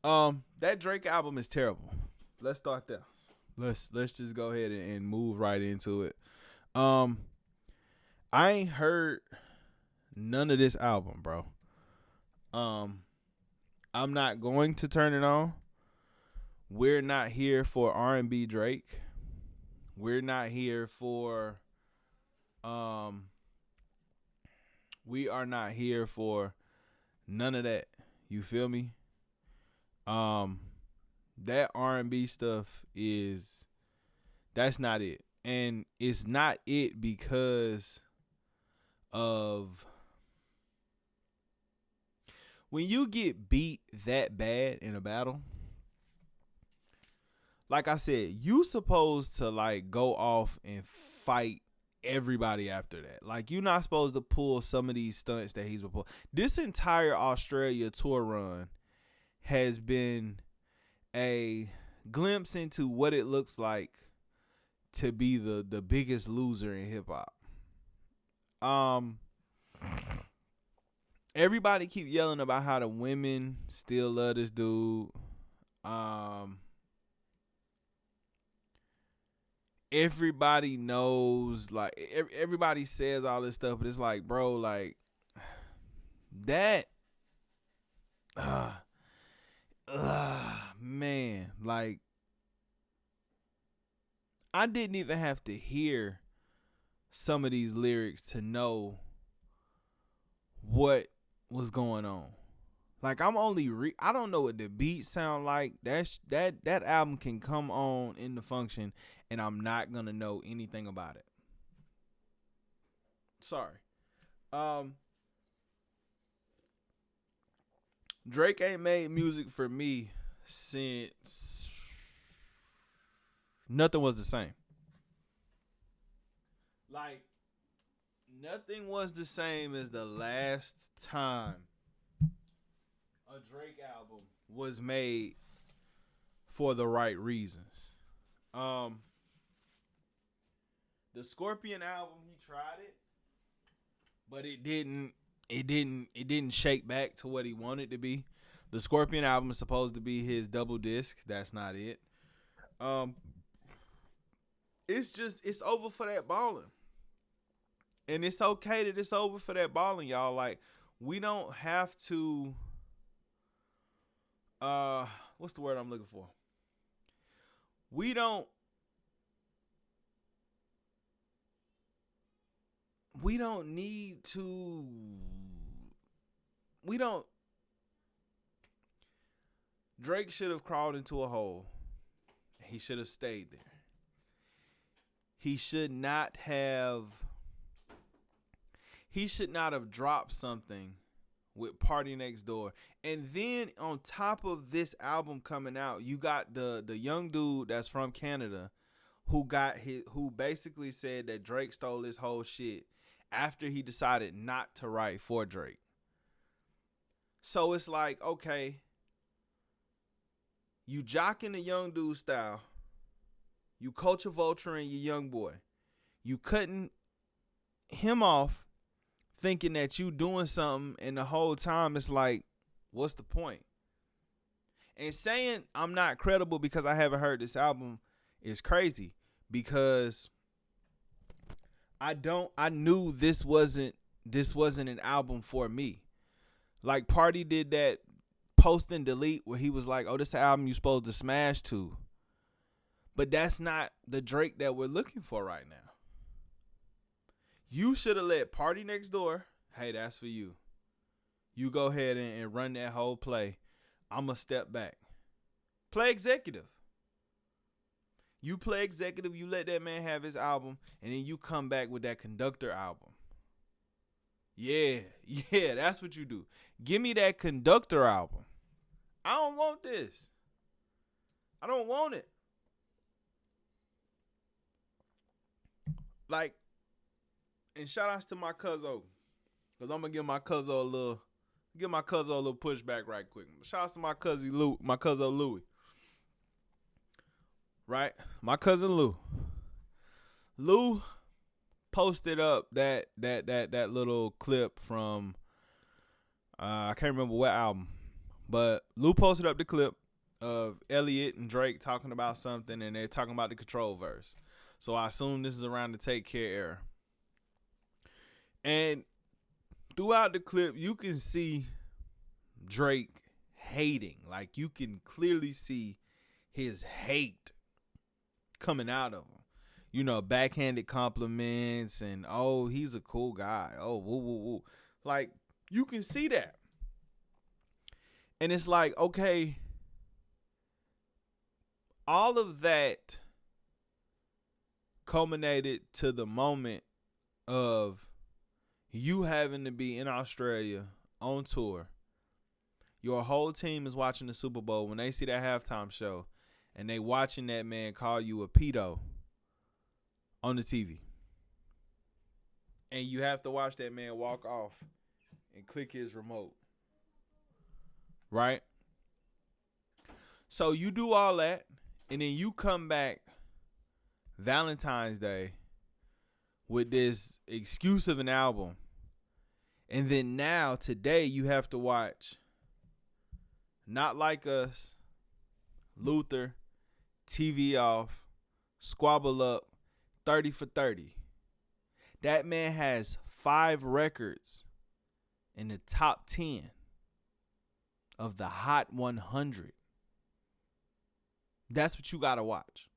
That Drake album is terrible. Let's start there. Let's just go ahead and move right into it. Um, I ain't heard none of this album, bro. Um, I'm not going to turn it on. We're not here for R&B Drake. We're not here for um we are not here for none of that. You feel me? Um that R&B stuff is that's not it. And it's not it because of when you get beat that bad in a battle, like I said, you supposed to like go off and fight everybody after that. Like you're not supposed to pull some of these stunts that he's been pulling. This entire Australia tour run has been a glimpse into what it looks like to be the biggest loser in hip hop. Um Everybody keep yelling about how the women still love this dude. Um Everybody knows, like everybody says all this stuff, but it's like, bro, like that uh, man, like I didn't even have to hear some of these lyrics to know what was going on. Like I'm only I don't know what the beats sound like. That album can come on in the function and I'm not gonna know anything about it. Sorry. Um Drake ain't made music for me since nothing was the same. Like nothing was the same as the last time a Drake album was made for the right reasons. Um, the Scorpion album, he tried it, but it didn't. It didn't shake back to what he wanted to be. The Scorpion album is supposed to be his double disc. That's not it. Um, it's over for that balling, and it's okay that it's over for that balling, y'all. Like we don't have to. What's the word I'm looking for? We don't need to we don't Drake should have crawled into a hole. He should have stayed there. He should not have dropped something with PartyNextDoor. And then on top of this album coming out, you got the young dude that's from Canada who basically said that Drake stole his whole shit after he decided not to write for Drake. So it's like, okay, you jocking the young dude style, you culture vulturing your young boy, you cutting him off thinking that you doing something, and the whole time it's like, what's the point? And saying I'm not credible because I haven't heard this album is crazy, because I knew this wasn't an album for me. Like Party did that post and delete where he was like, oh, this is the album you supposed to smash to. But that's not the Drake that we're looking for right now. You should have let PartyNextDoor, hey, that's for you. You go ahead and run that whole play. I'm going to step back. Play executive. You play executive, you let that man have his album, and then you come back with that Conductor album. Yeah, that's what you do. Give me that Conductor album. I don't want this. I don't want it. Like, and shout outs to my cousin, because I'm gonna give my cousin a little pushback right quick. Shout outs to my cousin Louis. Right? My cousin Lou. Lou posted up that little clip from I can't remember what album, But Lou posted up the clip of Elliot and Drake talking about something, and they're talking about the Control verse. So I assume this is around the Take Care era. And throughout the clip, you can see Drake hating. Like, you can clearly see his hate coming out of him. You know, backhanded compliments and, oh, he's a cool guy. Oh, woo, woo, woo. Like, you can see that. And it's like, okay, all of that culminated to the moment of you having to be in Australia on tour. Your whole team is watching the Super Bowl. When they see that halftime show and they watching that man call you a pedo on the TV. And you have to watch that man walk off and click his remote. Right? So you do all that, and then you come back Valentine's Day with this excuse of an album. And then now, today, you have to watch Not Like Us, Luther, TV Off, Squabble Up, 30 for 30. That man has 5 records in the top 10 of the Hot 100. That's what you got to watch.